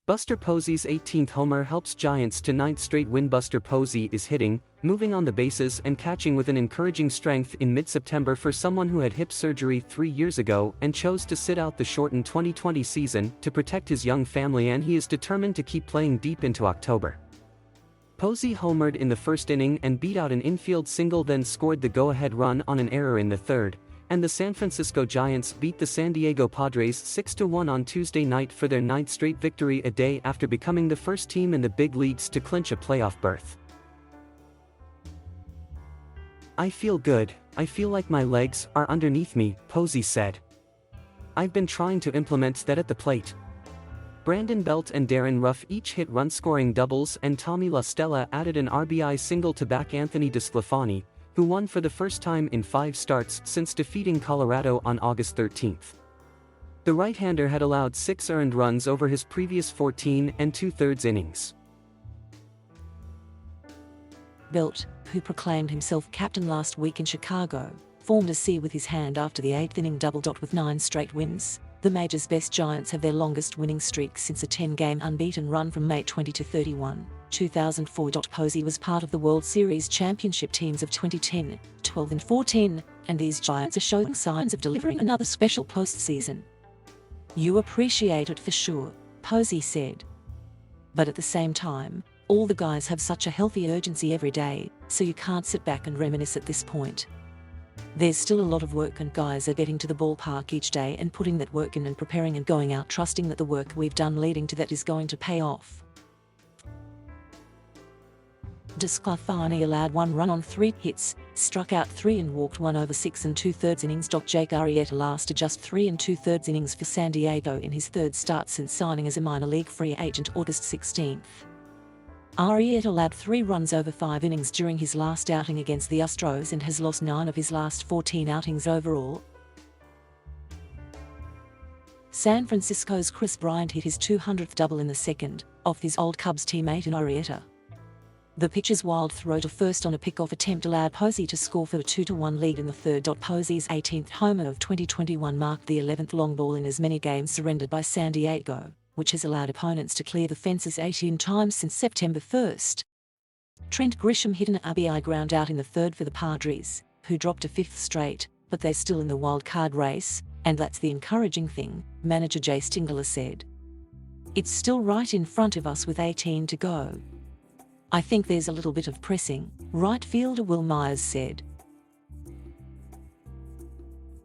Buster Posey's 18th homer helps Giants to 9th straight win. Buster Posey is hitting, moving on the bases and catching with an encouraging strength in mid-September for someone who had hip surgery 3 years ago and chose to sit out the shortened 2020 season to protect his young family, and he is determined to keep playing deep into October. Posey homered in the first inning and beat out an infield single, then scored the go-ahead run on an error in the third, and the San Francisco Giants beat the San Diego Padres 6-1 on Tuesday night for their 9th straight victory, a day after becoming the first team in the big leagues to clinch a playoff berth. "I feel good, I feel like my legs are underneath me," Posey said. "I've been trying to implement that at the plate." Brandon Belt and Darren Ruff each hit run-scoring doubles, and Tommy La Stella added an RBI single to back Anthony DeSclafani, who won for the first time in 5 starts since defeating Colorado on August 13. The right-hander had allowed 6 earned runs over his previous 14 2/3 innings. Belt, who proclaimed himself captain last week in Chicago, formed a C with his hand after the 8th inning double. With 9 straight wins, the major's best Giants have their longest winning streak since a 10-game unbeaten run from May 20 to 31, 2004. Posey was part of the World Series championship teams of 2010, 12 and 14, and these Giants are showing signs of delivering another special postseason. "You appreciate it for sure," Posey said. "But at the same time, all the guys have such a healthy urgency every day, so you can't sit back and reminisce at this point. There's still a lot of work, and guys are getting to the ballpark each day and putting that work in and preparing and going out trusting that the work we've done leading to that is going to pay off." DeSclafani allowed 1 run on 3 hits, struck out 3 and walked 1 over 6 2/3 innings. Jake Arrieta lasted just 3 2/3 innings for San Diego in his 3rd start since signing as a minor league free agent August 16. Arrieta allowed 3 runs over 5 innings during his last outing against the Astros and has lost 9 of his last 14 outings overall. San Francisco's Chris Bryant hit his 200th double in the 2nd, off his old Cubs teammate in Arrieta. The pitcher's wild throw to first on a pickoff attempt allowed Posey to score for a 2-1 lead in the 3rd. Posey's 18th homer of 2021 marked the 11th long ball in as many games surrendered by San Diego, which has allowed opponents to clear the fences 18 times since September 1. Trent Grisham hit an RBI ground out in the 3rd for the Padres, who dropped a 5th straight, but they're still in the wild card race, and that's the encouraging thing, manager Jay Stingler said. "It's still right in front of us with 18 to go. I think there's a little bit of pressing," right fielder Will Myers said.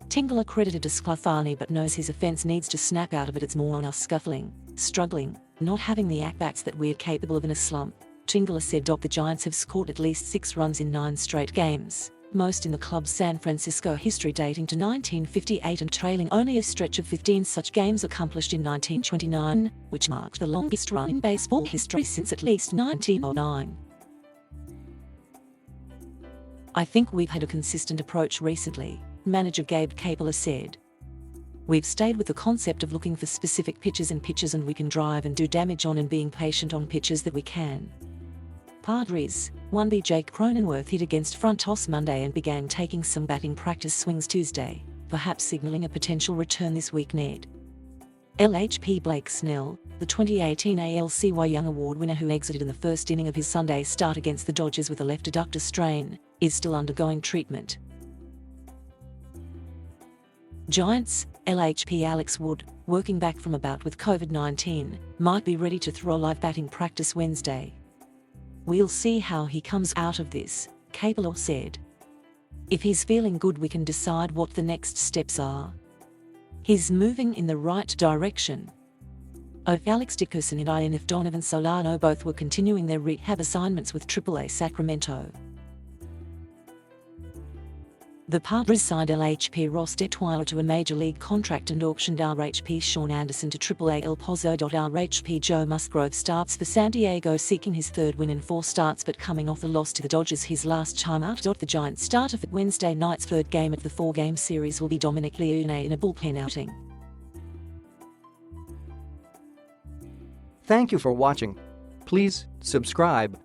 Tingler credited DeSclafani but knows his offense needs to snap out of it. "It's more on us scuffling, struggling, not having the at-bats that we're capable of in a slump," Tingler said. The Giants have scored at least 6 runs in 9 straight games, most in the club's San Francisco history dating to 1958 and trailing only a stretch of 15 such games accomplished in 1929, which marked the longest run in baseball history since at least 1909. "I think we've had a consistent approach recently," manager Gabe Kapler said. "We've stayed with the concept of looking for specific pitches and we can drive and do damage on, and being patient on pitches that we can." Padres 1B Jake Cronenworth hit against front toss Monday and began taking some batting practice swings Tuesday, perhaps signaling a potential return this week. Ned LHP Blake Snell, the 2018 AL Cy Young Award winner who exited in the 1st inning of his Sunday start against the Dodgers with a left adductor strain, is still undergoing treatment. Giants LHP Alex Wood, working back from a bout with COVID-19, might be ready to throw live batting practice Wednesday. "We'll see how he comes out of this," Kapler said. "If he's feeling good, we can decide what the next steps are. He's moving in the right direction." Alex Dickerson and INF Donovan Solano both were continuing their rehab assignments with AAA Sacramento. The Padres signed LHP Ross Detweiler to a major league contract and auctioned RHP Sean Anderson to AAA El Pozo. RHP Joe Musgrove starts for San Diego, seeking his 3rd win in 4 starts but coming off the loss to the Dodgers his last time out. The Giants starter for Wednesday night's 3rd game of the 4-game series will be Dominic Leone in a bullpen outing. Thank you for watching. Please subscribe.